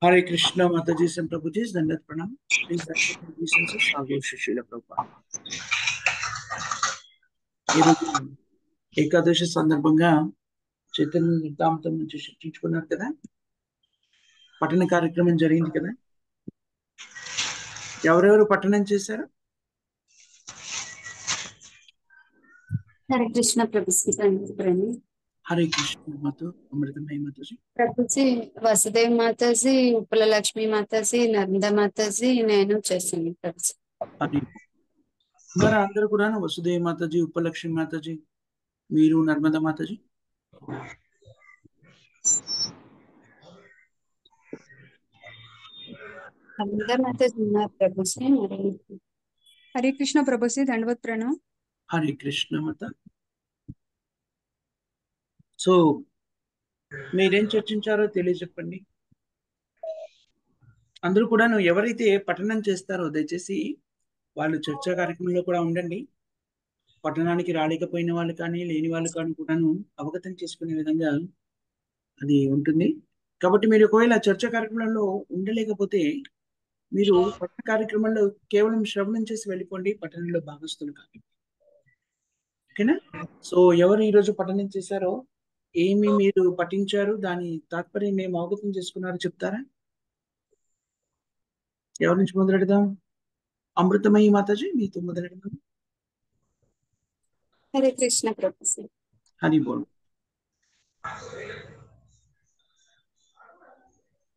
Hare Krishna Mataji and Prabhuji, Dandat Pranam. Please accept the obeisances of your Srila Prabhupada. ఈరోజు ఏకాదశి సందర్భంగా చైతన్య వృత్తాంతం నుంచి చర్చించుకున్నారు కదా, పఠన కార్యక్రమం జరిగింది కదా. ఎవరెవరు పఠనం చేశారు? హరే కృష్ణ ప్రభుజీ. హరే కృష్ణ మాతో అమృతమయ మాతాజీ. ప్రభుజీ వసుదేవ్ మాతాజీ, ఉప్పల లక్ష్మి మాతాజీ, నర్మదా మాతాజీ, నేను చేశాను ప్రభుజీ. అది మరి అందరూ కూడా వసుదేవ్ మాతాజీ, ఉపలక్ష్మి మాతాజీ, మీరు నర్మదా మాతాజీ. నర్మదా మాతాజీ ఉన్నారు ప్రభుజీ. హరే కృష్ణ ప్రభుజీ, దండవత్ ప్రణామ్. హరే కృష్ణ మాత. సో మీరేం చర్చించారో తెలియజెప్పండి. అందరూ కూడా ఎవరైతే పఠనం చేస్తారో దయచేసి వాళ్ళు చర్చా కార్యక్రమంలో కూడా ఉండండి. పట్టణానికి రాలేకపోయిన వాళ్ళు కానీ లేని వాళ్ళు కానీ కూడాను అవగతం చేసుకునే విధంగా అది ఉంటుంది. కాబట్టి మీరు ఒకవేళ చర్చా కార్యక్రమంలో ఉండలేకపోతే మీరు పట్టణ కార్యక్రమంలో కేవలం శ్రవణం చేసి వెళ్ళిపోండి, పట్టణంలో భాగస్తులు కాదు. ఓకేనా? సో ఎవరు ఈరోజు పఠనం చేశారో, ఏమి మీరు పఠించారు, దాని తాత్పర్యం మేము అవగతం చేసుకున్నారో చెప్తారా? ఎవరి నుంచి మొదలెడదాం? అమృతమయి మాతాజీ, మీతో మొదలెడదాం. హరే కృష్ణ ప్రభుజీ. హరి బోల్.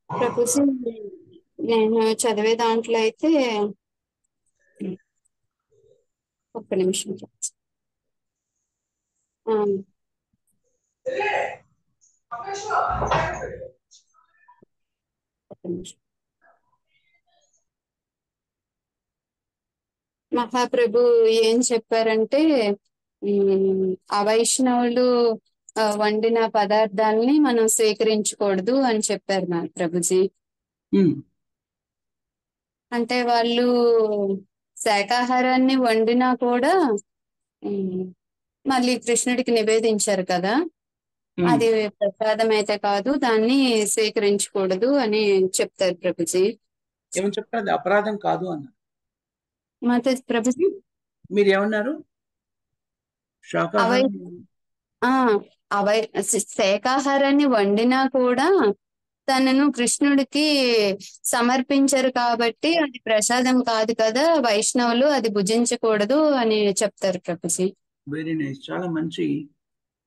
ప్రభుజీ నేను చదివే దాంట్లో అయితే ఒక్క నిమిషం ప్రభుజీ. ఒక్క నిమిషం. మహాప్రభు ఏం చెప్పారంటే, అవైష్ణవులు వండిన పదార్థాలని మనం స్వీకరించకూడదు అని చెప్పారు మా ప్రభుజీ. అంటే వాళ్ళు శాకాహారాన్ని వండినా కూడా మళ్ళీ కృష్ణుడికి నివేదించారు కదా, అది ప్రసాదం అయితే కాదు, దాన్ని స్వీకరించకూడదు అని చెప్తారు ప్రభుజీ. ఏమని చెప్తారు? అది అపరాధం కాదు అన్నారు మాతాజీ. ప్రభుజీ మీరు ఏమన్నారు? శాకాహారాన్ని వండినా కూడా తనను కృష్ణుడికి సమర్పించరు కాబట్టి అది ప్రసాదం కాదు కదా, వైష్ణవులు అది భుజించకూడదు అని చెప్తారు ప్రభుజీ. వెరీ నైస్, చాలా మంచి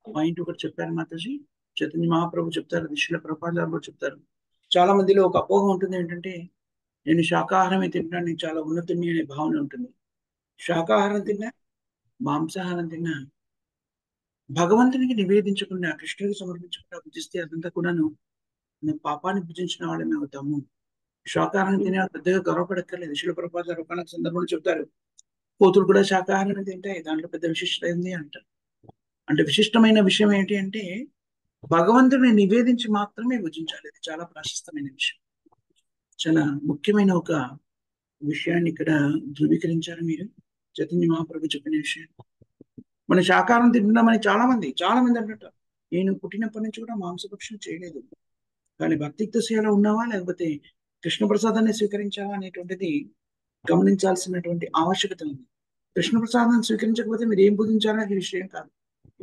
పాయింట్ ఒకటి చెప్పారు మాతాజీ. చైతన్య మహాప్రభు చెప్తారు, శ్రీల ప్రభుపాదులు చెప్తారు. చాలా మందిలో ఒక అపోహ ఉంటుంది, ఏంటంటే నేను శాకాహారం తింటున్నా, నేను చాలా ఉన్నతుని అనే భావన ఉంటుంది. శాకాహారం తిన్నా, మాంసాహారం తిన్నా, భగవంతునికి నివేదించకుండా కృష్ణుడికి సమర్పించకుండా భుజిస్తే అదంతా కూడాను పాపాన్ని భుజించిన వాళ్ళని అవుతాము. శాకాహారం తినే పెద్దగా గౌరవపడక్కర్లేదు. శ్రీల ప్రభుపాదులు ఒక సందర్భంలో చెప్తారు, కోతులు కూడా శాకాహారం తింటాయి, దాంట్లో పెద్ద విశిష్టత ఏంది అంటారు. అంటే విశిష్టమైన విషయం ఏంటి అంటే భగవంతుడిని నివేదించి మాత్రమే భుజించాలి. ఇది చాలా ప్రశస్తమైన విషయం, చాలా ముఖ్యమైన ఒక విషయాన్ని ఇక్కడ ధృవీకరించారు మీరు. చైతన్య మహాప్రభు చెప్పిన విషయం, మన శాకాహారం తింటున్నామని చాలా మంది అంటుంటారు. నేను పుట్టినప్పటి నుంచి కూడా మాంసభక్షణ చేయలేదు, కానీ భక్తియుక్త సేవలో ఉన్నావా లేకపోతే కృష్ణ ప్రసాదాన్ని స్వీకరించావా అనేటువంటిది గమనించాల్సినటువంటి ఆవశ్యకత ఉంది. కృష్ణ ప్రసాదాన్ని స్వీకరించకపోతే మీరు ఏం భుజించాలనే విషయం కాదు,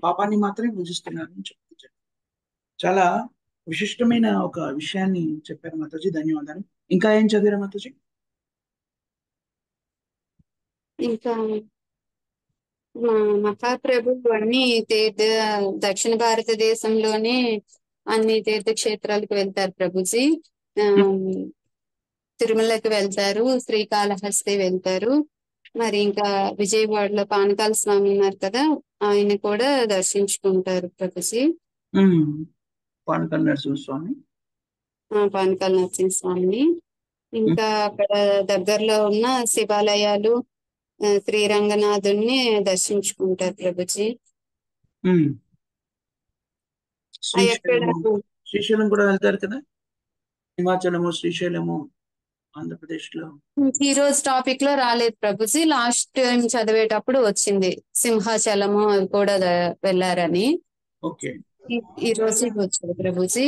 పాపాన్ని మాత్రమే భుజిస్తున్నారని చెప్తారు. చాలా విశిష్టమైన ఒక విషయాన్ని చెప్పారు మాతాజీ, ధన్యవాదాలు. ఇంకా ఏం చదివారు మాతాజీ? ఇంకా మహాప్రభు అన్ని దక్షిణ భారతదేశంలోనే అన్ని తీర్థక్షేత్రాలకు వెళ్తారు ప్రభుజీ. తిరుమలకి వెళ్తారు, శ్రీకాళహస్తి వెళ్తారు, మరి ఇంకా విజయవాడలో పానకాల స్వామి ఉన్నారు కదా, ఆయన కూడా దర్శించుకుంటారు ప్రభుజీ. పానకాల నరసింహస్వామి, పానకాల నరసింహస్వామిని. ఇంకా అక్కడ దగ్గరలో ఉన్న శివాలయాలు, శ్రీరంగనాథుని దర్శించుకుంటారు ప్రభుజీ. శ్రీశైలం కూడా వెళ్తారు కదా, హిమాచలము, శ్రీశైలము ఆంధ్రప్రదేశ్ లో. ఈ రోజు టాపిక్ లో రాలేదు ప్రభుజీ, లాస్ట్ టైం చదివేటప్పుడు వచ్చింది సింహాచలము అవి కూడా వెళ్ళారని. ఓకే, ఈ రోజు వచ్చింది ప్రభుజీ.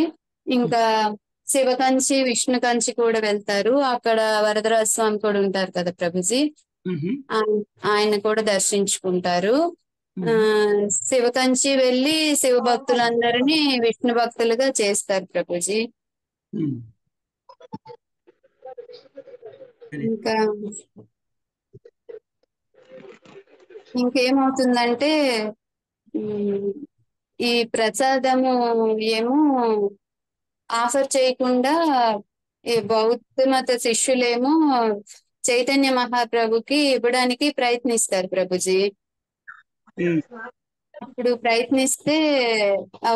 ఇంకా శివకంచి విష్ణు కంచి కూడా వెళ్తారు. అక్కడ వరదరాజ స్వామి కూడా ఉంటారు కదా ప్రభుజీ. మ్మ్. ఆయన కూడా దర్శించుకుంటారు. ఆ మ్మ్. శివకంచి వెళ్ళి శివ భక్తులందరినీ విష్ణు భక్తులుగా చేస్తారు ప్రభుజీ. మ్మ్. సరే. ఇంకా ఇంకేమవుతుందంటే ఉమ్, ఈ ప్రసాదము ఏమో ఆఫర్ చేయకుండా ఈ బౌద్ధ మత శిష్యులేమో చైతన్య మహాప్రభుకి ఇవ్వడానికి ప్రయత్నిస్తారు ప్రభుజీ. మ్మ్. అప్పుడు ప్రయత్నిస్తే ఆ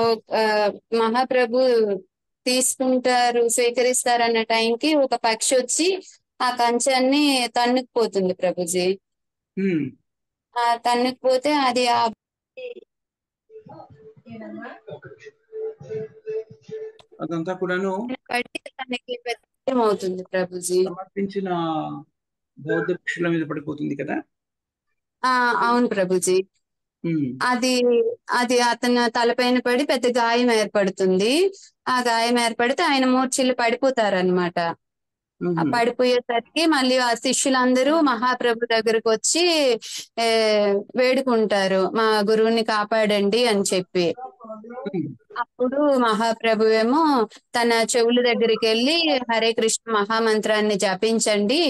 మహాప్రభు తీసుకుంటారు, స్వీకరిస్తారు అన్న టైంకి ఒక పక్షి వచ్చి ఆ కంచాన్ని తన్నుకుపోతుంది ప్రభుజీ. మ్మ్. ఆ తన్నుకుపోతే అది ఆ అదంతా కూడాను పడి తనకి వ్యక్తం అవుతుంది ప్రభుజీ. సమర్పించిన బౌద్ధ భిక్షుల మీద పడిపోతుంది కదా. అవును ప్రభుజీ. మ్మ్. అది అది అతని తలపైన పడి పెద్ద గాయం ఏర్పడుతుంది. ఆ గాయం ఏర్పడితే ఆయన మూర్ఛిల్లు పడిపోతారనమాట. ఆ మ్మ్. పడిపోయేసరికి మళ్ళీ ఆ శిష్యులందరూ మహాప్రభు దగ్గరకు వచ్చి ఏ వేడుకుంటారు, మా గురువుని కాపాడండి అని చెప్పి. మ్మ్. అప్పుడు మహాప్రభు ఏమో తన చెవుల దగ్గరికి వెళ్ళి హరే కృష్ణ మహామంత్రాన్ని జపించండి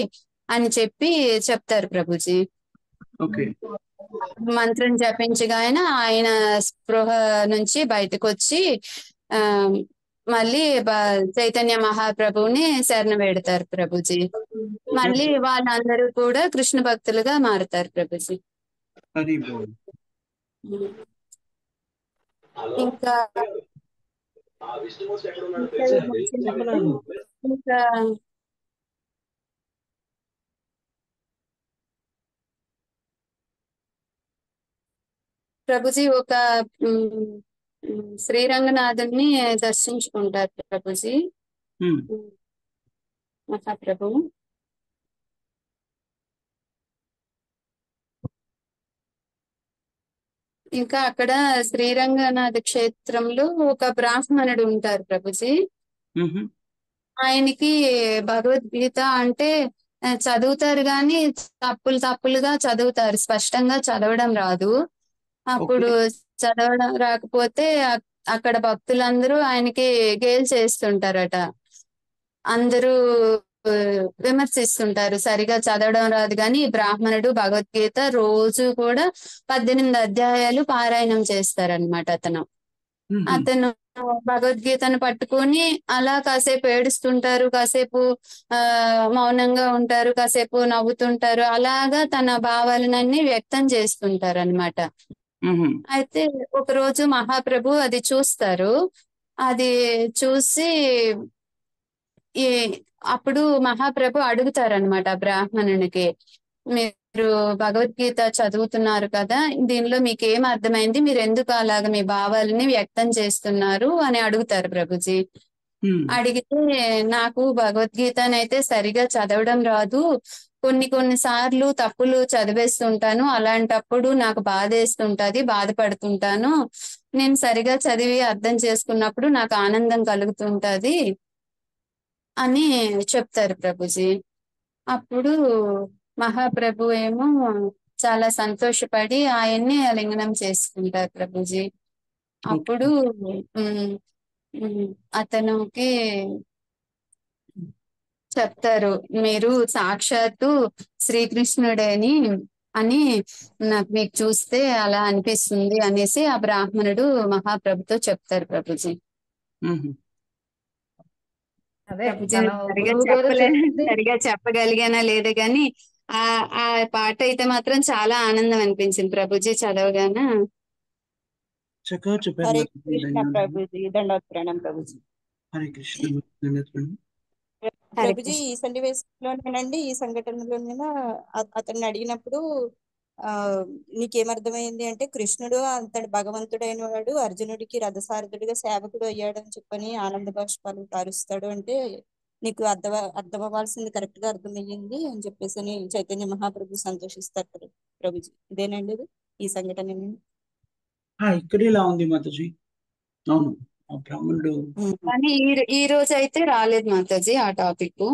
అని చెప్పి చెప్తారు ప్రభుజీ. ఓకే. మంత్రం జపించగానే ఆయన స్పృహ నుంచి బయటకు వచ్చి ఆ మళ్ళీ చైతన్య మహాప్రభువుని శరణ వేడతారు ప్రభుజీ. మళ్ళీ వాళ్ళందరూ కూడా కృష్ణ భక్తులుగా మారుతారు ప్రభుజీ. అది బాగుంది. ఇంకా ఇంకా ప్రభుజీ ఒక శ్రీరంగనాథుని దర్శించుకుంటారు ప్రభుజీ మ్మ్. మహాప్రభు. ఇంకా అక్కడ శ్రీరంగనాథ క్షేత్రంలో ఒక బ్రాహ్మణుడు ఉంటారు ప్రభుజీ. మ్మ్. ఆయనకి భగవద్గీత అంటే చదువుతారు కానీ తప్పులుగా చదువుతారు, స్పష్టంగా చదవడం రాదు. అప్పుడు చదవడం రాకపోతే అక్కడ భక్తులందరూ ఆయనకి గేల్ చేస్తుంటారట. అందరూ ఆ, విమర్శిస్తుంటారు, సరిగా చదవడం రాదు కానీ ఈ బ్రాహ్మణుడు భగవద్గీత రోజు కూడా 18 అధ్యాయాలు పారాయణం చేస్తారనమాట అతను. మ్మ్. అతను భగవద్గీతను పట్టుకొని అలా కాసేపు ఏడుస్తుంటారు, కాసేపు ఆ మౌనంగా ఉంటారు, కాసేపు నవ్వుతుంటారు. అలాగా తన భావాలనన్నీ వ్యక్తం చేస్తుంటారు అనమాట. మ్మ్. అయితే ఒక రోజు మహాప్రభు అది చూస్తారు. అది చూసి ఈ అప్పుడు మహాప్రభు అడుగుతారనమాట బ్రాహ్మణునికి, మీరు భగవద్గీత చదువుతున్నారు కదా, దీనిలో మీకు ఏం అర్థమైంది, మీరు ఎందుకు అలాగ మీ భావాలని వ్యక్తం చేస్తున్నారు అని అడుగుతారు ప్రభుజీ. మ్మ్. అడిగితే నాకు భగవద్గీతనైతే సరిగా చదవడం రాదు, కొన్ని సార్లు తప్పులు చదివేస్తుంటాను, అలాంటప్పుడు నాకు బాధేస్తుంటది, బాధపడుతుంటాను. నేను సరిగా చదివి అర్థం చేసుకున్నప్పుడు నాకు ఆనందం కలుగుతుంటది అని చెప్తారు ప్రభుజీ. అప్పుడు మహాప్రభు ఏమో చాలా సంతోషపడి ఆయన్ని లింగనం చేసుకుంటారు ప్రభుజీ. అప్పుడు ఉమ్, అతనికి చెప్తారు, మీరు సాక్షాత్తు శ్రీకృష్ణుడేని అని నాకు మీకు చూస్తే అలా అనిపిస్తుంది అనేసి ఆ బ్రాహ్మణుడు మహాప్రభుతో చెప్తారు ప్రభుజీ. మ్మ్. అదే ప్రభుజీ తన నేను గురువు గారు చెప్పింది. సరిగా చెప్పగలిగానా లేదా కానీ ఆ ఆ పాట అయితే మాత్రం చాలా ఆనందం అనిపించింది ప్రభుజీ చదవగానే. చక్కగా చెప్పారు హరే మాతాజీ. కృష్ణ ధన్యవాదాలు. ప్రభుజీ, దండవత్ ప్రణాం ప్రభుజీ. హరే కృష్ణ. ధన్యవాదాలు. హరే ప్రభుజీ కృష్ణ. ఈ సన్నివేశంలోనేనండి, ఈ సంఘటనలోనేనా అతన్ని అడిగినప్పుడు నీకేమర్థమైంది అంటే, కృష్ణుడు అంతటి భగవంతుడైన వాడు అర్జునుడికి రథసారథుడిగా సేవకుడు అయ్యాడని చెప్పని ఆనంద బాష్పాలు కారుస్తాడు అంటే నీకు అర్థం అవ్వాల్సింది కరెక్ట్ గా అర్థమయ్యింది అని చెప్పేసి అని చైతన్య మహాప్రభు సంతోషిస్తారు కదా ప్రభుజీ. ఇదేనండి ఇది ఈ సంఘటన. ఇక్కడ ఇలా ఉంది మాతాజీ. అవును, ఆ బ్రాహ్మణుడు కానీ ఈ రోజు అయితే రాలేదు మాతాజీ ఆ టాపిక్.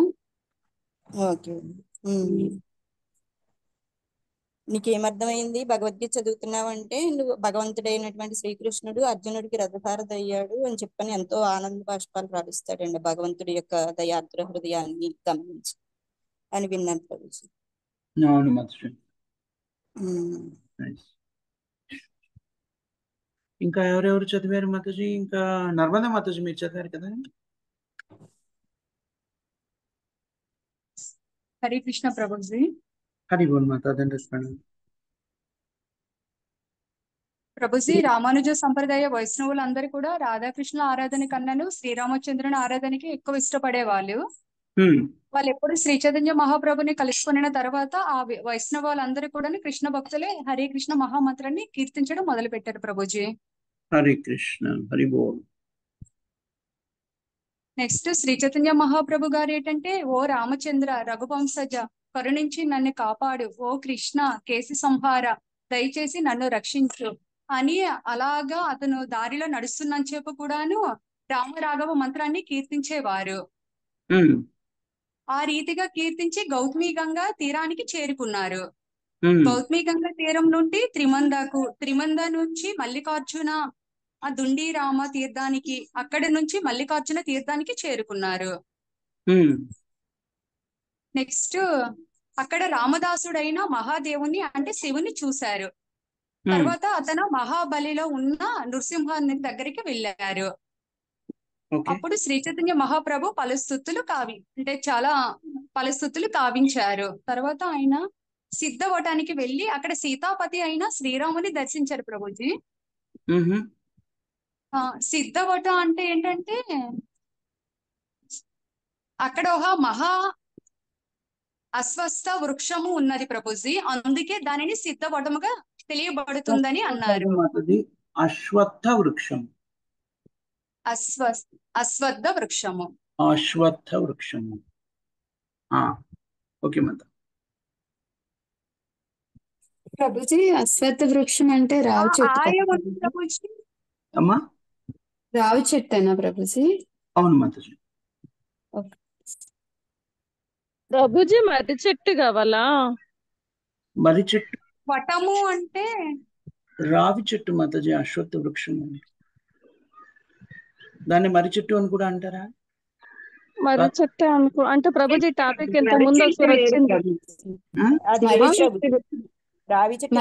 ఓకే. నీకేమర్థమైంది భగవద్గీత చదువుతున్నావంటే నువ్వు భగవంతుడైనటువంటి శ్రీకృష్ణుడు అర్జునుడికి రథసారథి అయ్యాడు అని చెప్పని ఎంతో ఆనంద బాష్పాలు రావిస్తాడండి భగవంతుడి యొక్క దయార్ద్ర హృదయాన్ని గమనించి అని విన్నాను ప్రభుజీ. అవును మాతాజీ. ఇంకా ఎవరెవరు చదివారు మాతాజీ? ఇంకా నర్మదా మాతాజీ మీరు చదివారు కదా? హరే కృష్ణ ప్రభుజీ. హరి బోల్ మాతా దండస్మరణ. ప్రభుజీ, రామానుజ సంప్రదాయ వైష్ణవులందరూ కూడా రాధాకృష్ణుల ఆరాధన కన్నాను శ్రీరామచంద్రుని ఆరాధనకి ఎక్కువ ఇష్టపడేవాళ్ళు. వాళ్ళు ఎప్పుడు శ్రీ చైతన్య మహాప్రభుని కలుసుకున్న తర్వాత ఆ వైష్ణవులందరూ కూడా కృష్ణ భక్తులే హరే కృష్ణ మహామంత్రాన్ని కీర్తించడం మొదలు పెట్టారు ప్రభుజీ. హరే కృష్ణ, హరి బోల్. నెక్స్ట్ శ్రీ చైతన్య మహాప్రభు గారు ఏంటంటే, ఓ రామచంద్ర రఘువంశజ కరుణించి నన్ను కాపాడు, ఓ కృష్ణ కేసి సంహార దయచేసి నన్ను రక్షించు అని అలాగా అతను దారిలో నడుస్తున్న చెప్పు కూడాను రామరాఘవ మంత్రాన్ని కీర్తించేవారు. ఆ రీతిగా కీర్తించి గౌతమి గంగా తీరానికి చేరుకున్నారు. గౌతమి గంగా తీరం నుండి త్రిమంద నుంచి మల్లికార్జున ఆ దుండి రామ తీర్థానికి, అక్కడి నుంచి మల్లికార్జున తీర్థానికి చేరుకున్నారు. నెక్స్ట్ అక్కడ రామదాసుడైన మహాదేవుని అంటే శివుని చూశారు. తర్వాత అతను మహాబలిలో ఉన్న నృసింహాన్ని దగ్గరికి వెళ్ళారు. అప్పుడు శ్రీ చైతన్య మహాప్రభు చాలా పలుస్తుతులు కావించారు. తర్వాత ఆయన సిద్ధవటానికి వెళ్ళి అక్కడ సీతాపతి అయిన శ్రీరాముని దర్శించారు ప్రభుజీ. సిద్ధవట అంటే ఏంటంటే అక్కడ ఒక మహా అశ్వత్థ వృక్షము ఉన్నది ప్రభుజీ, అందుకే దానిని సిద్ధవటముగా తెలియబడుతుందని అన్నారు. అశ్వత్థ వృక్షం, అశ్వత్థ వృక్షము, అశ్వత్థ వృక్షము. ఓకే మాత. ప్రభుజీ అశ్వత్థ వృక్షం అంటే రావి చెట్టు ప్రభుజీ. అమ్మా రావి చెట్టేనా ప్రభుజీ? అవును మాతాజీ. ప్రభుజీ మర్రి చెట్టు కావాలా? మర్రి చెట్టు వటము అంటే రావి చెట్టు మాతాజీ. అశ్వత్థ వృక్షం దాన్ని మర్రి చెట్టు అని కూడా అంటారా? మర్రి చెట్టు అంటే ప్రభుజీ టాపిక్ ఎంత ముందు ఒకసారి వచ్చింది. రావి చెట్టు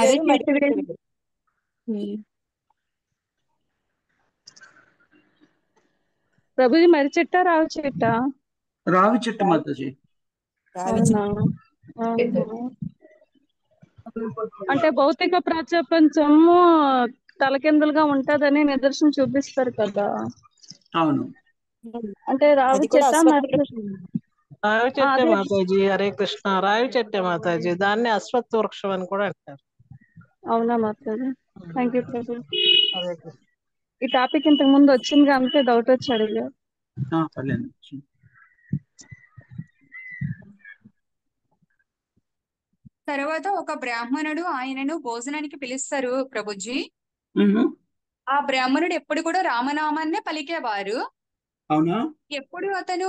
ప్రభుజీ మర్రి చెట్టా రావి చెట్టా? రావి చెట్టు మాతాజీ. అంటే భౌతిక ప్రపంచము తలకిందులుగా ఉంటదని నిదర్శనం చూపిస్తారు కదా. అవును. అంటే రావి చెట్ట రావి చెట్టే మాతాజీ. హరే కృష్ణ. రావి చెట్టే మాతాజీ. దాన్ని అశ్వత్థ వృక్షం అని కూడా అంటారు. అవునా మాతాజీ? థ్యాంక్ యూ ప్రభు. హరే కృష్ణ. ఈ టాపిక్ ఇంతకు ముందు వచ్చింది అందుకే డౌట్ వచ్చి అడిగా. తర్వాత ఒక బ్రాహ్మణుడు ఆయనను భోజనానికి పిలుస్తారు ప్రభుజీ. ఆ బ్రాహ్మణుడు ఎప్పుడు కూడా రామనామాన్నే పలికేవారు. అవునా? ఎప్పుడు అతను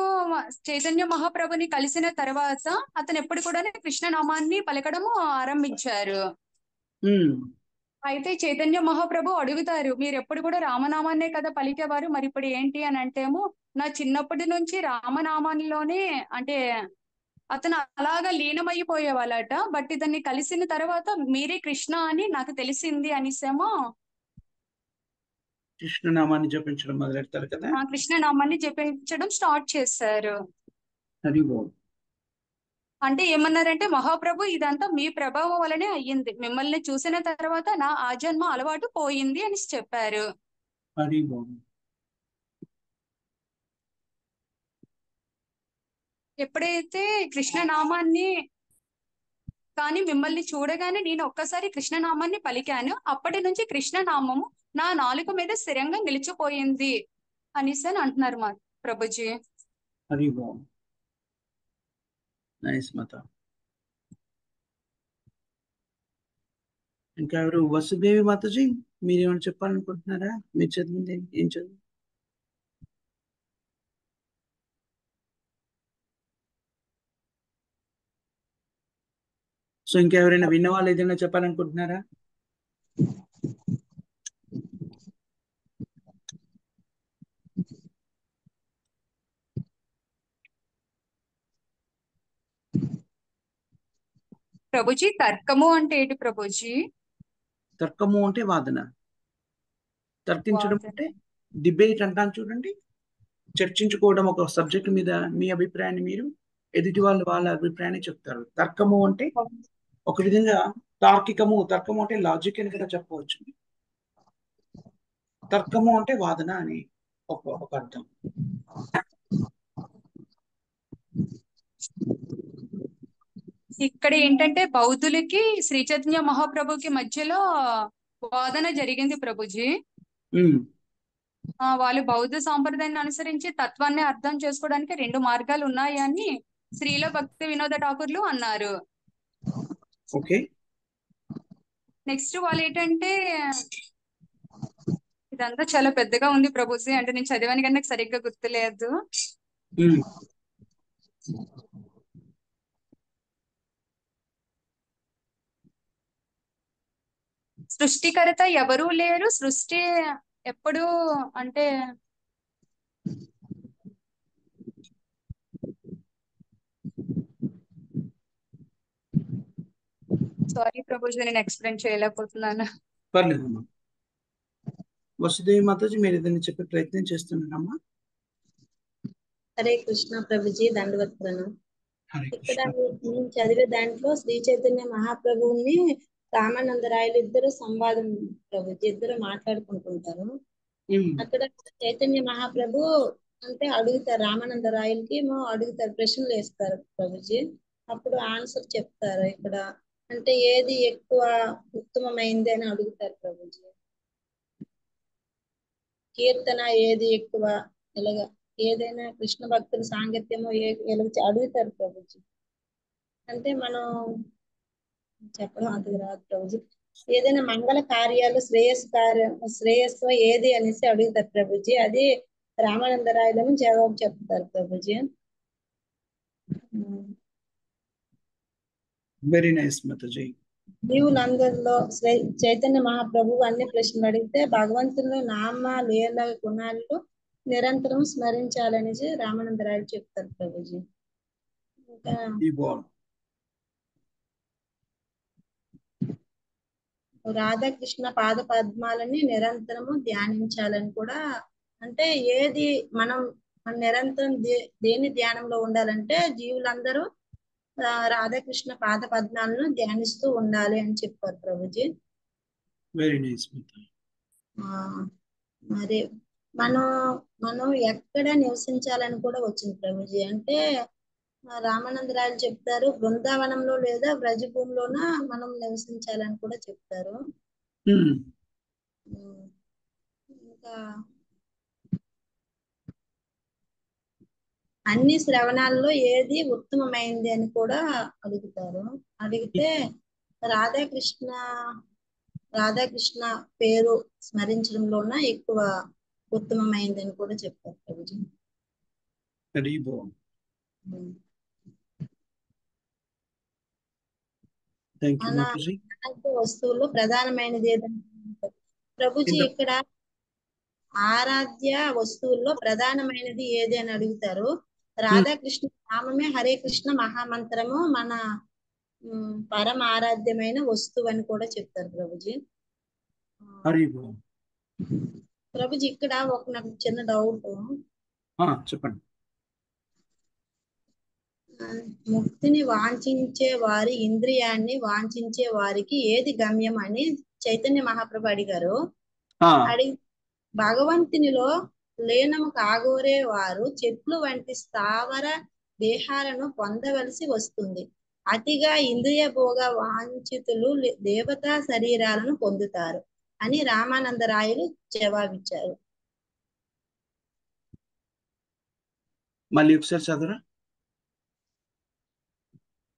చైతన్య మహాప్రభుని కలిసిన తర్వాత అతను ఎప్పుడు కూడా కృష్ణనామాన్ని పలకడము ఆరంభించారు. అయితే చైతన్య మహాప్రభు అడుగుతారు, మీరు ఎప్పుడు కూడా రామనామాన్నే కదా పలికేవారు, మరి ఇప్పుడు ఏంటి అని అంటేమో, నా చిన్నప్పటి నుంచి రామనామాన్నిలోనే అంటే అతను అలాగా లీనమైపోయేవాళ్ళట. బట్ ఇతన్ని కలిసిన తర్వాత మీరే కృష్ణ అని నాకు తెలిసింది అనేసేమో కృష్ణనామాన్ని జపించడం మొదలెడతారు కదా. కృష్ణనామాన్ని జపించడం స్టార్ట్ చేశారు. అంటే ఏమన్నారంటే, మహాప్రభు ఇదంతా మీ ప్రభావం వల్లనే అయ్యింది, మిమ్మల్ని చూసిన తర్వాత నా ఆజన్మ అలవాటు పోయింది అని చెప్పారు. ఎప్పుడైతే కృష్ణనామాన్ని కానీ మిమ్మల్ని చూడగానే నేను ఒక్కసారి కృష్ణనామాన్ని పలికాను, అప్పటి నుంచి కృష్ణనామము నా నాలుక మీద స్థిరంగా నిలిచిపోయింది అనేసి అని అంటున్నారు మా ప్రభుజీ. ఇంకా ఎవరు? వసుదేవి మాతాజీ మీరేమైనా చెప్పాలనుకుంటున్నారా? మీరు చదివింది ఏం చదివి? సో ఇంకెవరైనా విన్న వాళ్ళు ఏదైనా చెప్పాలనుకుంటున్నారా? ప్రభుజీ తర్కము అంటే ఏంటి ప్రభుజీ? తర్కము అంటే వాదన, తర్కించడం వాదన. అంటే డిబేట్ అంటాను చూడండి. చర్చించుకోవడం ఒక సబ్జెక్ట్ మీద మీ అభిప్రాయాన్ని మీరు, ఎదుటి వాళ్ళు వాళ్ళ అభిప్రాయాన్ని చెప్తారు. తర్కము అంటే ఒక విధంగా తార్కికము, తర్కము అంటే లాజిక్ అని కూడా చెప్పవచ్చు. తర్కము అంటే వాదన అని ఒక అర్థం. ఇక్కడ ఏంటంటే బౌద్ధులకి శ్రీ చైతన్య మహాప్రభుకి మధ్యలో వాదన జరిగింది ప్రభుజీ. ఉమ్, వాళ్ళు బౌద్ధ సాంప్రదాయాన్ని అనుసరించి తత్వాన్ని అర్థం చేసుకోవడానికి 2 మార్గాలు ఉన్నాయి అని శ్రీల భక్తి వినోద ఠాకూర్లు అన్నారు. ఓకే. నెక్స్ట్ వాళ్ళు ఏంటంటే, ఇదంతా చాలా పెద్దగా ఉంది ప్రభుజీ, అంటే నేను చదివాను కానీ నాకు సరిగ్గా గుర్తులేదు. ఉమ్, సృష్టికర్త ఎవరూ లేరు, సృష్టి ఎప్పుడు అంటే సారీ ప్రభుజీ, నేను ఎక్స్ప్లెయిన్ చేయలేకపోతున్నాను. పర్లేదమ్మా. వసుదేవి మాతాజీ, మీరు ఏదైనా చెప్పే ప్రయత్నం చేస్తున్నారమ్మా? హరే కృష్ణ ప్రభుజీ, దండవత్ ప్రణామం. హరే ఇక్కడ కృష్ణ. నేను చదివే దాంట్లో శ్రీ చైతన్య మహాప్రభువుని రామానందరాయలు ఇద్దరు సంవాదం ప్రభుజీ, ఇద్దరు మాట్లాడుకుంటుంటారు. ఉమ్, అక్కడ చైతన్య మహాప్రభు అంటే అడుగుతారు, రామానందరాయలకి ఏమో అడుగుతారు, ప్రశ్నలు వేస్తారు ప్రభుజీ. అప్పుడు ఆన్సర్ చెప్తారు. ఇక్కడ అంటే ఏది ఎక్కువ ఉత్తమమైంది అని అడుగుతారు ప్రభుజీ. కీర్తన ఏది ఎక్కువ, ఇలాగా ఏదైనా కృష్ణ భక్తుల సాంగత్యము అడుగుతారు ప్రభుజీ. అంటే మనం చెప్పడం అది రాదు ప్రభుజీ. ఏదైనా మంగళ కార్యాలు శ్రేయస్సు ఏది అనేసి అడుగుతారు ప్రభుజీ. అది రామానందరాయలను జవాబు చెప్తారు ప్రభుజీ. Very nice Mataji. జీవులందరిలో చైతన్య మహాప్రభువు అన్ని ప్రశ్నలు అడిగితే భగవంతుని నామ లీల గుణాలు నిరంతరం స్మరించాలనేసి రామానందరాయలు చెప్తారు ప్రభుజీ. ఇంకా ఈ బాల్ రాధాకృష్ణ పాద పద్మాలని నిరంతరము ధ్యానించాలని కూడా, అంటే ఏది మనం నిరంతరం దేని ధ్యానంలో ఉండాలంటే జీవులందరూ రాధాకృష్ణ పాద పద్మాలను ధ్యానిస్తూ ఉండాలి అని చెప్పారు ప్రభుజీ. Very nice Mataji. మరి మనం ఎక్కడ నివసించాలని కూడా వచ్చింది ప్రభుజీ. అంటే రామానందరాయలు చెప్తారు, బృందావనంలో లేదా బ్రజభూమిలోన మనం నివసించాలని కూడా చెప్తారు. ఉమ్, ఇంకా అన్ని శ్రవణాల్లో ఏది ఉత్తమమైంది అని కూడా అడుగుతారు. అడిగితే రాధాకృష్ణ పేరు స్మరించడంలోన ఎక్కువ ఉత్తమమైంది అని కూడా చెప్తారు Prabhuji. Very ball. Thank you మన మాతాజీ. వస్తువుల్లో ప్రధానమైనది ఏదంటే ప్రభుజీ, ఇక్కడ ఆరాధ్య వస్తువుల్లో ప్రధానమైనది ఏది అని అడుగుతారు. రాధాకృష్ణ నామమే హరే కృష్ణ మహామంత్రము మన పరమ ఆరాధ్యమైన వస్తువు అని కూడా చెప్తారు ప్రభుజీ. హరి బాల్. ప్రభుజీ, ఇక్కడ నాకు చిన్న డౌట్. చెప్పండి. ముక్తిని వాంఛించే వారి ఇంద్రియాన్ని వాంఛించే వారికి ఏది గమ్యం అని చైతన్య మహాప్రభు అడిగారు. అడిగి భగవంతునిలో లీనము కాగోరే వారు చెట్లు వంటి స్థావర దేహాలను పొందవలసి వస్తుంది. అతిగా ఇంద్రియ భోగ వాంఛితులు దేవతా శరీరాలను పొందుతారు అని రామానందరాయలు జవాబిచ్చారు. మళ్ళీ ఒకసారి చదవరా?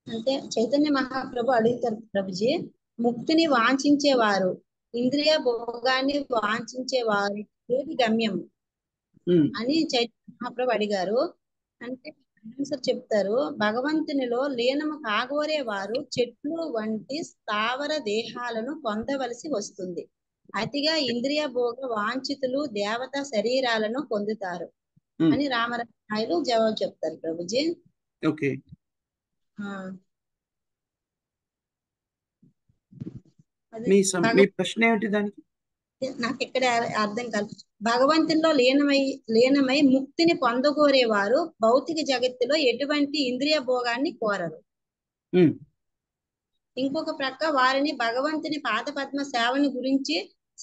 అంటే చైతన్య మహాప్రభు అడుగుతారు ప్రభుజీ, ముక్తిని వాంఛించేవారు, ఇంద్రియ భోగాన్ని వాంఛించే వారు ఏది గమ్యం అని చైతన్య మహాప్రభు అడిగారు. అంటే సార్ చెప్తారు, భగవంతునిలో లీనము కాగోరే వారు చెట్లు వంటి స్థావర దేహాలను పొందవలసి వస్తుంది. అతిగా ఇంద్రియ భోగ వాంఛితులు దేవతా శరీరాలను పొందుతారు అని రామరాయలు జవాబు చెప్తారు ప్రభుజీ. ఓకే, అదే మీ ప్రశ్న ఏమిటి దానికి? నాకు ఇక్కడ అర్థం కాదు. భగవంతునిలో లీనమై ముక్తిని పొందగోరేవారు భౌతిక జగత్తులో ఎటువంటి ఇంద్రియ భోగాన్ని కోరరు. ఇంకొక ప్రక్క వారిని భగవంతుని పాద పద్మ సేవని గురించి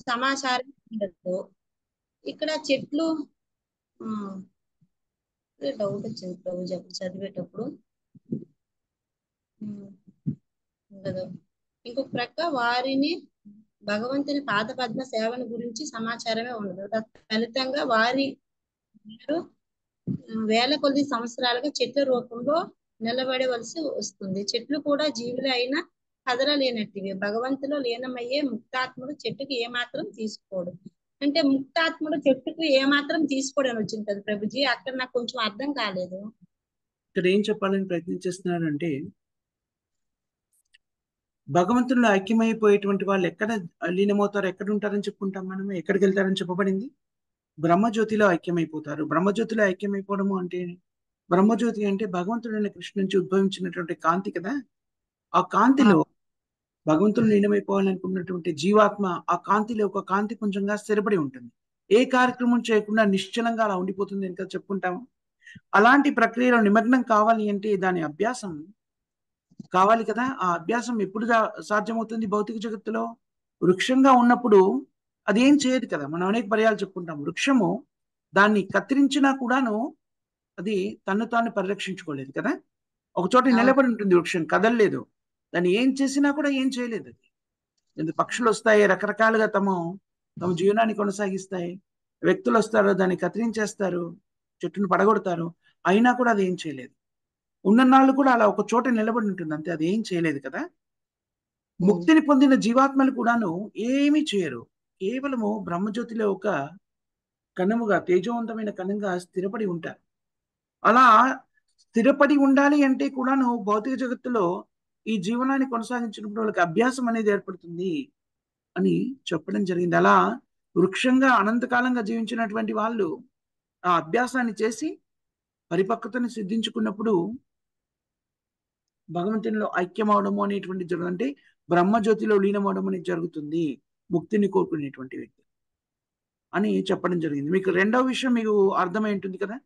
సమాచారం ఉండదు. ఇక్కడ చెట్లు డౌట్ వచ్చింది ప్రభు చదివేటప్పుడు. ఉండదు. ఇంకొక ప్రక్క వారిని భగవంతుని పాద పద్మ సేవను గురించి సమాచారమే ఉండదు. ఫలితంగా వారు వేల కొద్ది సంవత్సరాలుగా చెట్ల రూపంలో నిలబడవలసి వస్తుంది. చెట్లు కూడా జీవులు అయినా కదలలేనట్టివి. భగవంతులో లీనమయ్యే ముక్తాత్ముడు చెట్టుకు ఏమాత్రం తీసుకోడు. అంటే ముక్తాత్ముడు చెట్టుకు ఏమాత్రం తీసుకోడు అని వచ్చింది కదా ప్రభుజీ. అక్కడ నాకు కొంచెం అర్థం కాలేదు. ఇక్కడ ఏం చెప్పాలని ప్రయత్నించేస్తున్నారంటే, భగవంతుల్లో ఐక్యమైపోయేటువంటి వాళ్ళు ఎక్కడ లీనమవుతారు, ఎక్కడ ఉంటారని చెప్పుకుంటాం మనం? ఎక్కడికి వెళ్తారని చెప్పబడింది? బ్రహ్మజ్యోతిలో ఐక్యమైపోతారు. బ్రహ్మజ్యోతిలో ఐక్యమైపోవడము అంటే, బ్రహ్మజ్యోతి అంటే భగవంతుడైన కృష్ణ నుంచి ఉద్భవించినటువంటి కాంతి కదా. ఆ కాంతిలో భగవంతుడు లీనమైపోవాలనుకున్నటువంటి జీవాత్మ ఆ కాంతిలో ఒక కాంతి పుంజంగా స్థిరపడి ఉంటుంది. ఏ కార్యక్రమం చేయకుండా నిశ్చలంగా అలా ఉండిపోతుంది అని కదా చెప్పుకుంటాము. అలాంటి ప్రక్రియలో నిమగ్నం కావాలి అంటే దాని అభ్యాసం కావాలి కదా. ఆ అభ్యాసం ఎప్పుడు సాధ్యమవుతుంది? భౌతిక జగత్తులో వృక్షంగా ఉన్నప్పుడు అది ఏం చేయదు కదా. మనం అనేక పర్యాలు చెప్పుకుంటాం, వృక్షము దాన్ని కత్తిరించినా కూడాను అది తను తాను పరిరక్షించుకోలేదు కదా. ఒక చోట నిలబడి ఉంటుంది వృక్షం, కదలలేదు. దాన్ని ఏం చేసినా కూడా ఏం చేయలేదు అది. ఎందుకు పక్షులు వస్తాయి, రకరకాలుగా తమ జీవనాన్ని కొనసాగిస్తాయి. వ్యక్తులు వస్తారు, దాన్ని కత్తిరించేస్తారు, చెట్టును పడగొడతారు, అయినా కూడా అది ఏం చేయలేదు. ఉన్ననాళ్ళు కూడా అలా ఒక చోట నిలబడి ఉంటుంది అంతే, అది ఏం చేయలేదు కదా. ముక్తిని పొందిన జీవాత్మలు కూడాను ఏమీ చేయరు. కేవలము బ్రహ్మజ్యోతిలో ఒక కణముగా, తేజవంతమైన కణంగా స్థిరపడి ఉంటారు. అలా స్థిరపడి ఉండాలి అంటే కూడాను భౌతిక జగత్తులో ఈ జీవనాన్ని కొనసాగించినప్పుడు వాళ్ళకి అభ్యాసం అనేది ఏర్పడుతుంది అని చెప్పడం జరిగింది. అలా వృక్షంగా అనంతకాలంగా జీవించినటువంటి వాళ్ళు ఆ అభ్యాసాన్ని చేసి పరిపక్వతని సిద్ధించుకున్నప్పుడు భగవంతునిలో ఐక్యం అవడము అనేటువంటి జరుగుతుంది. బ్రహ్మజ్యోతిలో లీనమవడం అనేది జరుగుతుంది ముక్తిని కోరుకునేటువంటి వ్యక్తి అని చెప్పడం జరిగింది. మీకు రెండవ విషయం మీకు అర్థమై ఉంటుంది కదా.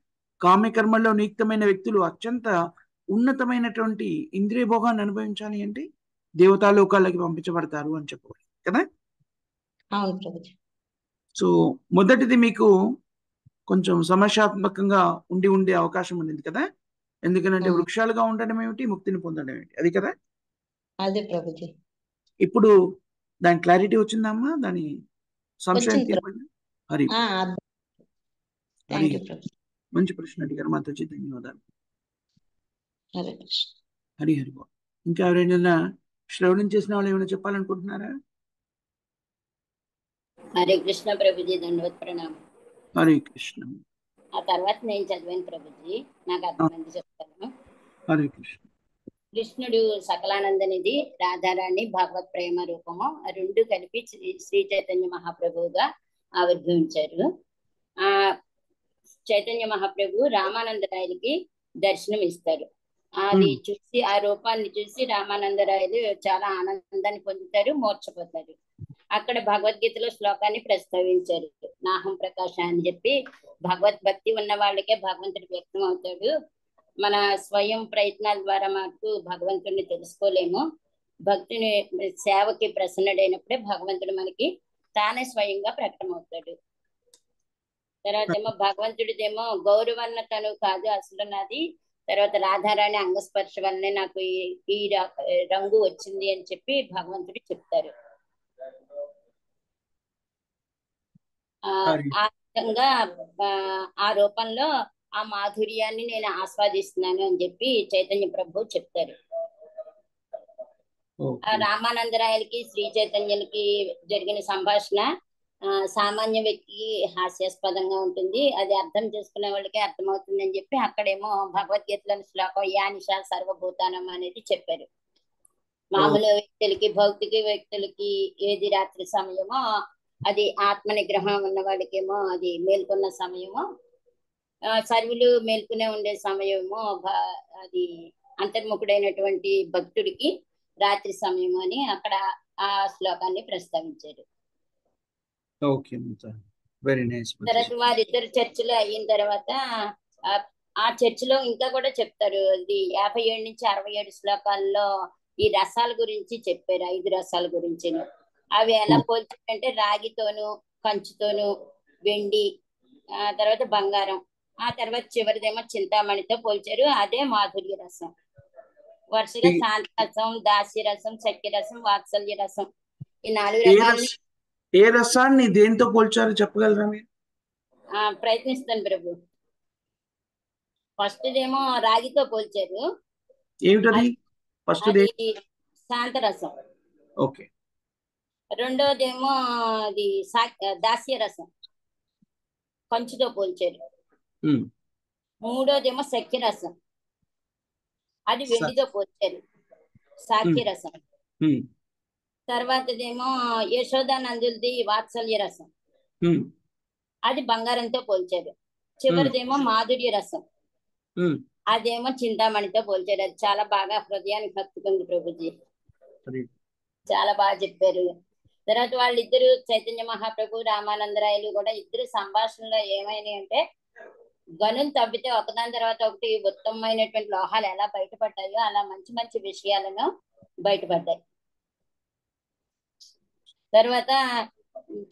కామ్యకర్మల్లో నియుక్తమైన వ్యక్తులు అత్యంత ఉన్నతమైనటువంటి ఇంద్రియ భోగాన్ని అనుభవించాలి అంటే దేవతాలోకాలకి పంపించబడతారు అని చెప్పవాలి కదా. సో మొదటిది మీకు కొంచెం సమస్యాత్మకంగా ఉండే అవకాశం ఉంది కదా. ఎందుకంటే వృక్షాలుగా ఉండడం ఏమిటి, ముక్తిని పొందడం ఏమిటి, అది కదా. అదే ప్రభుజీ. ఇప్పుడు దాని క్లారిటీ వచ్చిందమ్మా? దాని సంశయం తీర్పండి. హరి మంచి ప్రశ్న అడిగారు మాతాజీ, ధన్యవాదాలు. హరి హరి. ఇంకా ఎవరైనా శ్రవణం చేసిన వాళ్ళు ఏమైనా చెప్పాలనుకుంటున్నారా? హరే కృష్ణ ప్రభుజీ, దండవత్ ప్రణామం. హరే కృష్ణ. ఆ తర్వాత నేను చదివాను ప్రభుజీ, నాకు అర్థమైంది చెప్తాను. హరే కృష్ణ. కృష్ణుడు సకలానందనిధి, రాధారాణి భాగవత్ ప్రేమ రూపము రెండు కలిపి శ్రీ చైతన్య మహాప్రభువుగా ఆవిర్భవించారు. ఆ చైతన్య మహాప్రభు రామానందరాయలకి దర్శనం ఇస్తారు. అది చూసి, ఆ రూపాన్ని చూసి రామానందరాయలు చాలా ఆనందాన్ని పొందుతారు, మోర్చపోతారు. అక్కడ భగవద్గీతలో శ్లోకాన్ని ప్రస్తావించారు, నాహం ప్రకాశ అని చెప్పి. భగవద్భక్తి ఉన్న వాళ్ళకే భగవంతుడు వ్యక్తం అవుతాడు. మన స్వయం ప్రయత్నాల ద్వారా మనకు భగవంతుడిని తెలుసుకోలేము. భక్తుని సేవకి ప్రసన్నుడైనప్పుడే భగవంతుడు మనకి తానే స్వయంగా ప్రకటమవుతాడు. తర్వాత ఏమో భగవంతుడిదేమో గౌరవన్న తను కాదు అసలు నాది. తర్వాత రాధారాణి అంగస్పర్శ వల్లనే నాకు ఈ రంగు వచ్చింది అని చెప్పి భగవంతుడు చెప్తారు. ఆ విధంగా ఆ రూపంలో ఆ మాధుర్యాన్ని నేను ఆస్వాదిస్తున్నాను అని చెప్పి చైతన్య ప్రభు చెప్తారు. రామానందరాయలకి శ్రీ చైతన్యులకి జరిగిన సంభాషణ సామాన్య వ్యక్తికి హాస్యాస్పదంగా ఉంటుంది, అది అర్థం చేసుకునే వాళ్ళకి అర్థమవుతుంది అని చెప్పి అక్కడేమో భగవద్గీతలోని శ్లోకం యానిషా సర్వభూతానం అనేది చెప్పారు. మామూలు వ్యక్తులకి, భౌతిక వ్యక్తులకి ఏది రాత్రి సమయమో అది ఆత్మ నిగ్రహం ఉన్న వాళ్ళకేమో అది మేల్కొన్న సమయమో, సర్వులు మేల్కొనే ఉండే సమయమో అది అంతర్ముఖుడైనటువంటి భక్తుడికి రాత్రి సమయము అని అక్కడ ఆ శ్లోకాన్ని ప్రస్తావించారు. Okay very nice. తర్వాత వారిద్దరు చర్చలు అయిన తర్వాత ఆ చర్చలో ఇంకా కూడా చెప్తారు. ఇది 57 నుంచి 67 శ్లోకాల్లో ఈ రసాల గురించి చెప్పారు, 5 రసాల గురించి. అవి ఎలా పోల్చారంటే రాగితోను, కంచుతోను, వెండి, తర్వాత బంగారం, ఆ తర్వాత చివరిదేమో చింతామణితో పోల్చారు. అదే మాధుర్య రసం. వరుసగా శాంత రసం, దాస్య రసం, సఖ్య రసం, వాత్సల్య రసం, ఈ 4 రకాలని ఏ రసాన్ని దేంతో పోల్చారో చెప్పగలరా మీరు? ప్రయత్నిస్తాను ప్రభు. ఫస్ట్ ఏమో రాగితో పోల్చారు. ఏమిటది? ఫస్ట్ అది శాంత రసం. ఓకే. రెండోదేమో అది దాస్య రసం, కంచుతో పోల్చారు. మూడోదేమో సఖ్య రసం, అది వెండితో పోల్చారు, సాఖ్య రసం. తర్వాతదేమో యశోదానందులది వాత్సల్య రసం, అది బంగారంతో పోల్చారు. చివరిదేమో మాధుర్య రసం, అదేమో చింతామణితో పోల్చారు. అది చాలా బాగా హృదయానికి హత్తుకుంది ప్రభుజీ, చాలా బాగా చెప్పారు. తర్వాత వాళ్ళిద్దరు చైతన్య మహాప్రభు, రామానందరాయలు కూడా ఇద్దరు సంభాషణలో ఏమైనా అంటే గనులు తవ్వితే ఒకదాని తర్వాత ఒకటి ఉత్తమమైనటువంటి లోహాలు ఎలా బయటపడ్డాయో అలా మంచి మంచి విషయాలను బయటపడ్డాయి. తర్వాత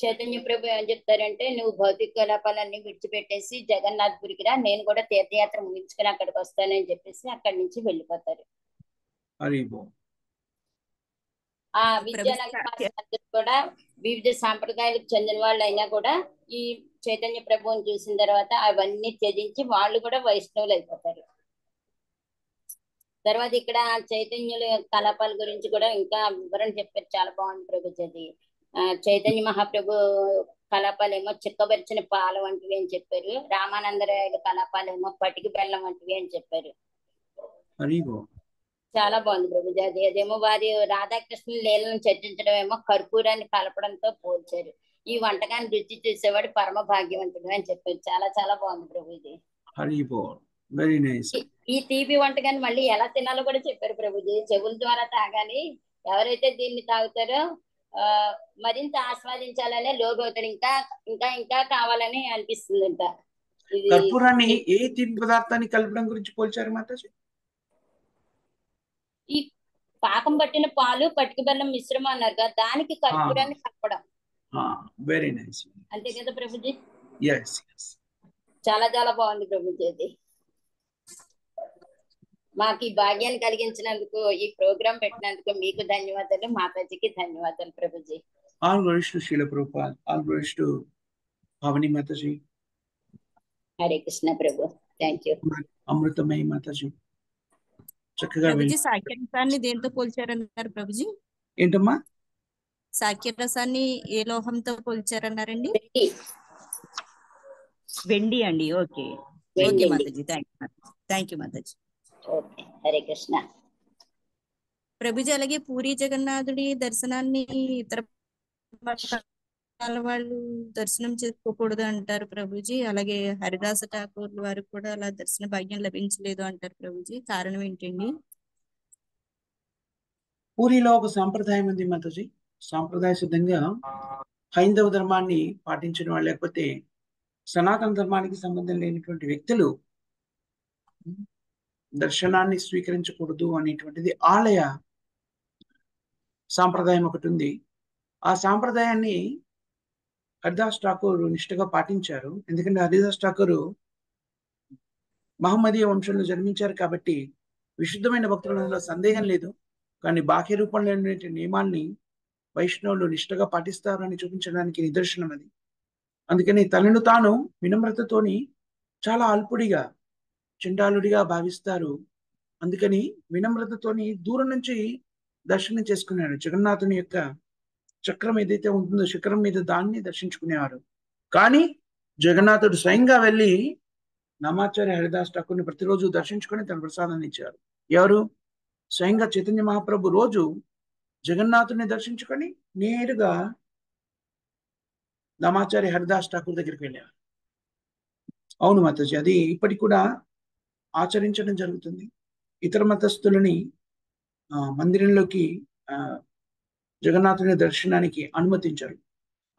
చైతన్య ప్రభు ఏం చెప్తారంటే, నువ్వు భౌతిక కలాపాలన్నీ విడిచిపెట్టేసి జగన్నాథ్పురికి రా, నేను కూడా తీర్థయాత్ర ముగించుకుని అక్కడికి వస్తానని చెప్పేసి అక్కడి నుంచి వెళ్ళిపోతారు. ఆ విద్యానగర్ మాస్టర్లు కూడా వివిధ సాంప్రదాయాలకు చెందిన వాళ్ళు అయినా కూడా ఈ చైతన్య ప్రభువుని చూసిన తర్వాత అవన్నీ త్యజించి వాళ్ళు కూడా వైష్ణవులు అయిపోతారు. తర్వాత ఇక్కడ చైతన్యుల కలాపాల గురించి కూడా ఇంకా వివరణ చెప్పారు, చాలా బాగుంది ప్రభుజీ. చైతన్య మహాప్రభు కలాపాలేమో చిక్కబరిచిన పాల వంటివి అని చెప్పారు, రామానందరాయల కలాపాలేమో పటికి బెల్లం వంటివి అని చెప్పారు. చాలా బాగుంది ప్రభుజీ. అదేమో వారి రాధాకృష్ణ లీలను చర్చించడం ఏమో కర్పూరాన్ని కలపడంతో పోల్చారు. ఈ వంటకాన్ని రుచి చూసేవాడు పరమ భాగ్యవంతుడు అని చెప్పారు. చాలా చాలా బాగుంది ప్రభుజీ. Very nice. ఈ తీపి వంటకాన్ని మళ్ళీ ఎలా తినాలో కూడా చెప్పారు ప్రభుజీ. చెవుల ద్వారా తాగాలి, ఎవరైతే దీన్ని తాగుతారో మరింత ఆస్వాదించాలనే లోగవుతాడు, ఇంకా ఇంకా ఇంకా కావాలని అనిపిస్తుందంట. కర్పూరాన్ని ఏ తీపి పదార్థాన్ని కలపడం గురించి పోల్చారు మాతాజీ? ఈ పాకం పట్టిన పాలు పటిక బెల్లం మిశ్రమం అన్నారు కదా, దానికి కర్పూరాన్ని కలపడం. Very nice. అంతే కదా ప్రభుజీ? yes. చాలా చాలా బాగుంది ప్రభుజీ. అది మాకు ఈ భాగ్యాన్ని కలిగించినందుకు, ఈ ప్రోగ్రాం పెట్టినందుకు మీకు ధన్యవాదాలు, మాతాజీకి ధన్యవాదాలు Prabhuji. All glories to Srila Prabhupad, all glories to Bhavani Mataji. Hare Krishna Prabhu. Thank you. Amritamayi Mataji. చక్కగా ప్రభుజీ సాఖ్య రసాన్ని దేంతో పోల్చారన్నారు ప్రభుజీ? ఏంటమ్మా? సాఖ్య రసాన్ని ఏ లోహంతో పోల్చారన్నారండి? వెండి అండి. Okay okay Mataji, thank you Mataji. Okay, Hare Krishna Prabhuji. అలాగే పూరి జగన్నాథుడి దర్శనాన్ని ఇతర వాళ్ళు దర్శనం చేసుకోకూడదు అంటారు ప్రభుజీ. అలాగే హరిదాస ఠాకూర్ వారికి కూడా అలా దర్శన భాగ్యం లభించలేదు అంటారు ప్రభుజీ. కారణం ఏంటండి? పూరిలో ఒక సాంప్రదాయం ఉంది మాతాజీ. సాంప్రదాయ సిద్ధంగా హైందవ ధర్మాన్ని పాటించిన వాళ్ళు, లేకపోతే సనాతన ధర్మానికి సంబంధం లేనటువంటి వ్యక్తులు దర్శనాన్ని స్వీకరించకూడదు అనేటువంటిది ఆలయ సాంప్రదాయం ఒకటి ఉంది. ఆ సాంప్రదాయాన్ని హరిదాస్ ఠాకూర్ నిష్ఠగా పాటించారు. ఎందుకంటే హరిదాస్ ఠాకూర్ మహమ్మదీయ వంశంలో జన్మించారు కాబట్టి విశుద్ధమైన భక్తులలో సందేహం లేదు. కానీ బాహ్య రూపంలో నియమాల్ని వైష్ణవులు నిష్ఠగా పాటిస్తారు అని చూపించడానికి నిదర్శనం అది. అందుకని తనను తాను వినమ్రతతోని చాలా అల్పుడిగా, చండాలుడిగా భావిస్తారు. అందుకని వినమ్రతతోని దూరం నుంచి దర్శనం చేసుకున్నాడు. జగన్నాథుని యొక్క చక్రం ఏదైతే ఉంటుందో శిఖరం మీద దాన్ని దర్శించుకునేవారు. కానీ జగన్నాథుడు స్వయంగా వెళ్ళి నామాచార్య హరిదాస్ ఠాకూర్ని ప్రతిరోజు దర్శించుకొని తన ప్రసాదాన్ని ఇచ్చారు. ఎవరు? స్వయంగా చైతన్య మహాప్రభు రోజు జగన్నాథుడిని దర్శించుకొని నేరుగా నామాచార్య హరిదాస్ ఠాకూర్ దగ్గరికి వెళ్ళారు. అవును మాతాజీ, అది ఇప్పటికి కూడా ఆచరించడం జరుగుతుంది. ఇతర మతస్థులని మందిరంలోకి జగన్నాథుని దర్శనానికి అనుమతించారు.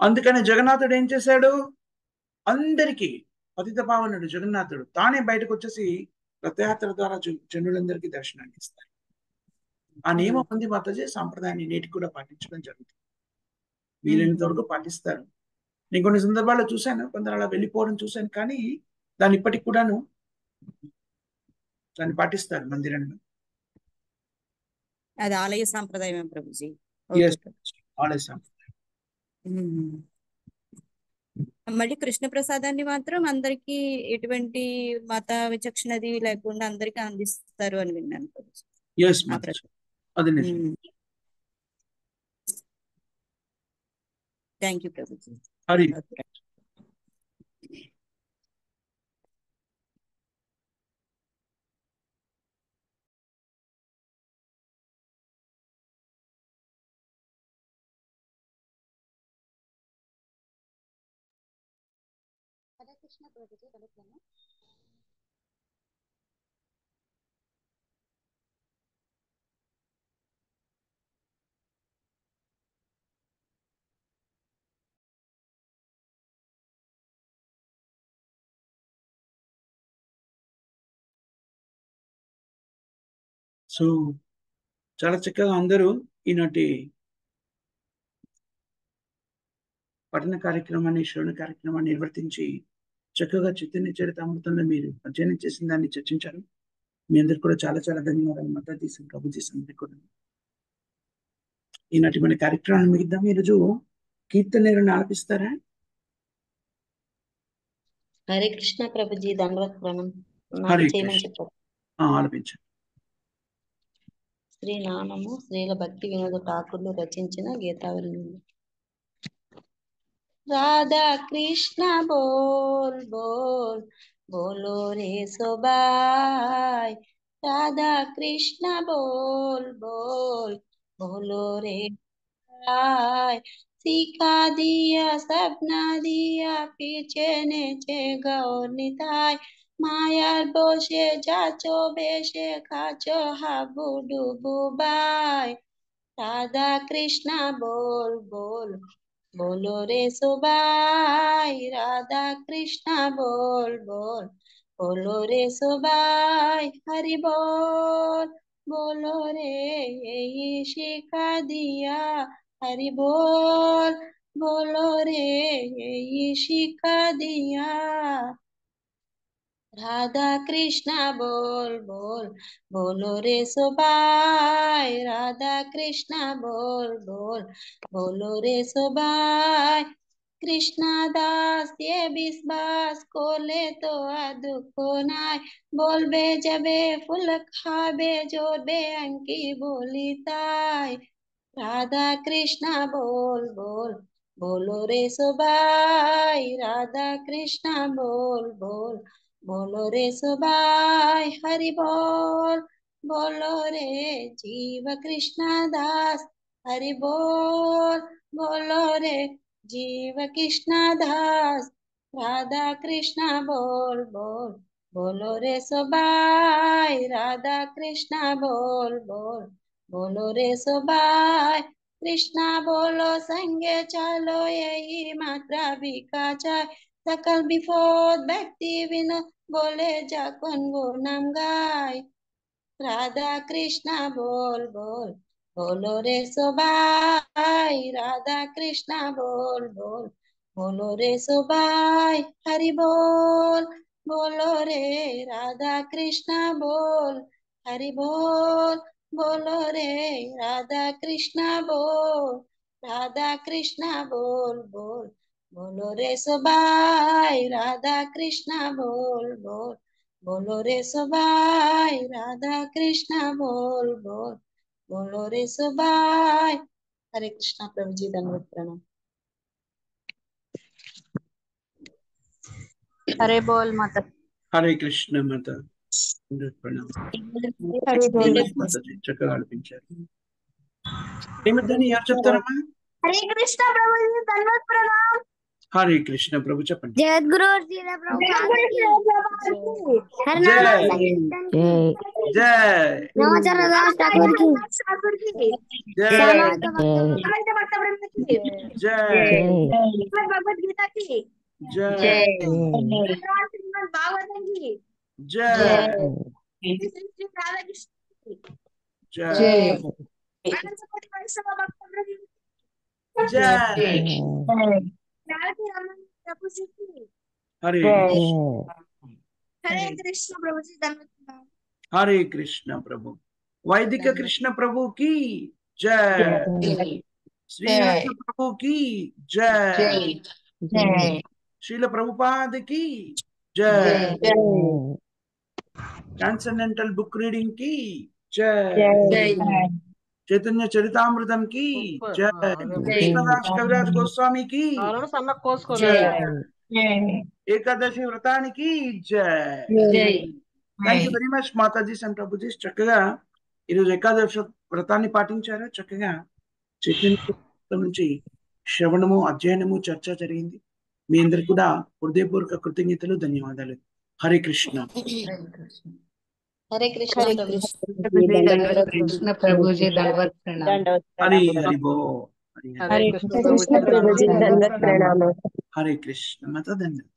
అందుకని జగన్నాథుడు ఏం చేశాడు? అందరికీ పతిత పావనుడు జగన్నాథుడు తానే బయటకు వచ్చేసి రథయాత్ర ద్వారా జనులందరికీ దర్శనాన్ని ఇస్తారు. ఆ నియమం ఉంది మాతాజీ. సాంప్రదాయాన్ని నేటికి కూడా పాటించడం జరుగుతుంది. వీలైనంత వరకు పాటిస్తారు. నేను కొన్ని సందర్భాల్లో చూశాను, కొందరు అలా వెళ్ళిపోవడం చూశాను, కానీ దాన్ని ఇప్పటికి కూడాను దాన్ని పాటిస్తారు మందిరంలో. అది ఆలయ సాంప్రదాయమే ప్రభుజీ. ఆలయ సాంప్రదాయం. మళ్ళీ కృష్ణ ప్రసాదాన్ని మాత్రం అందరికి ఎటువంటి మత విచక్షణది లేకుండా అందరికి అందిస్తారు అని విన్నాను ప్రభుజీ. అది నిజం. Thank you Prabhuji. Hari Krishna Prabhuji కలుగుతాను. So చాలా చక్కగా అందరూ ఈనాటి పఠన కార్యక్రమాన్ని, శ్రవణ కార్యక్రమాన్ని నిర్వర్తించి చక్కగా చైతన్య చరితామృతంలో మీరు అధ్యయనం చేసిన దాన్ని చర్చించారు. మీ అందరికి కూడా చాలా చాలా ధన్యవాదాలు మాతాజీ, ప్రభుజీ అందరికీ కూడా. ఈనాటి మన కార్యక్రమాన్ని మిగిద్దాం. ఈరోజు కీర్తనలను ఆలపిస్తారా? హరే కృష్ణ ప్రభుజీ, దండవత్ ప్రణం. హరే చేయమని కృష్ణ. చెప్పారు. ఆలపించండి. శ్రీనామము శ్రీల భక్తి వినోద ఠాకూర్లు రచించిన గీతావళి నుండి. राधा कृष्ण बोल बोल बोलो रे सोबाई, राधा कृष्ण बोल बोल बोलो रे सोबाई। सिखा दिया सपना दिया पीछे नेचे गौर निताई, मायार बोशे जाचो बेशे खाचो हाबू डूबू बाई। राधा कृष्ण बोल बोल बोलो रे सोबाई, राधा कृष्ण बोल बोल बोलो रे सोबाई। हरि बोल बोलो रे यही शिखा दिया, हरि बोल बोलो रे यही शिखा दिया। राधा कृष्ण बोल बोल बोलो रे सोबाई, राधा कृष्ण बोल बोल बोलो रे सोबाई। कृष्णा दास ये बिस्बास को ले तो दुखो नाय, बोल बे जबे फुल खाबे जोर बे अंकी बोली ताई। राधा कृष्ण बोल बोल बोलो रे सोबाई, राधा कृष्ण बोल बोल बोलो रे सोबाई। हरि बोल बोलो रे जीव कृष्ण दास, हरि बोल बोलो रे जीव कृष्ण दास। राधा कृष्ण बोल बोल बोलो रे सोबाई, राधा कृष्ण बोल बोल बोलो रे सोबाई। कृष्णा बोलो संगे चलो यही मात्रा विकाचाय, सकल बिफोर भक्ति विनो बोले जाकुन वो नाम गाय। राधा कृष्णा बोल बोल बोलो रे सोबाई, राधा कृष्णा बोल बोल बोलो रे सोबाई। हरि बोल बोलो रे राधा कृष्णा बोल, हरि बोल बोलो रे राधा कृष्णा बोल, राधा कृष्णा बोल बोल बोलो रे सोबाई, राधा कृष्णा बोल बोल बोलो रे सोबाई, राधा कृष्णा बोल बोल बोलो रे सोबाई। హరే కృష్ణ ప్రభుజీ ధన్యవాద ప్రణామ్. హరే బోల్ మాత. హరే కృష్ణ మాత. ప్రణామం. హరే బోల్ మాతాజీ చక్కగా ఆడిపించారు. శ్రీమద్దని ఎవరు చెప్తారమ్మా? హరే కృష్ణ ప్రభుజీ ధన్యవాద ప్రణామ్. హరే కృష్ణ ప్రభు చెప్పండి. జగద్గురు శ్రీల ప్రభు జై నమోచర దాస్ ఠాకూర్ కి జై సమర్థ భక్త బృంద కి జై భగవద్గీత కి జై శ్రీమద్ భాగవతం కి జై శ్రీ రాధాకృష్ణ కి జై అనంతకోటి వైష్ణవ భక్త బృంద కి జై జానకి రమణ ప్రభుజీ కి హరే హరే కృష్ణ ప్రభుజీ ధన్యవాద. హరే కృష్ణ ప్రభు. వైదిక కృష్ణ ప్రభు కి జై. శ్రీకృష్ణ ప్రభు కి జై. శ్రీల ప్రభుపాద కి జై. ట్రాన్సెండెంటల్ బుక్ రీడింగ్ కి జై. చైతన్య చరితామృతం కి జై. కృష్ణదాస్ కవిరాజ్ గోస్వామి కి సన్న కోసుకోలేదు. ఏకాదశి వ్రతానికి జై. Thank you very much Mataji and Prabhuji. చక్కగా ఈరోజు ఏకాదశి వ్రతాన్ని పాటించారు. చక్కగా చైతన్య నుంచి శ్రవణము, అధ్యయనము, చర్చ జరిగింది. మీ అందరికి కూడా హృదయపూర్వక కృతజ్ఞతలు, ధన్యవాదాలు. హరే కృష్ణ. హరే కృష్ణ కృష్ణ ప్రభుజీ ధన్యవాద ప్రణామ్. హరి హరి బో. హరే కృష్ణ కృష్ణ ప్రభుజీ ధన్యవాద ప్రణామం. హరే కృష్ణ మాత ధన్యవాదాలు.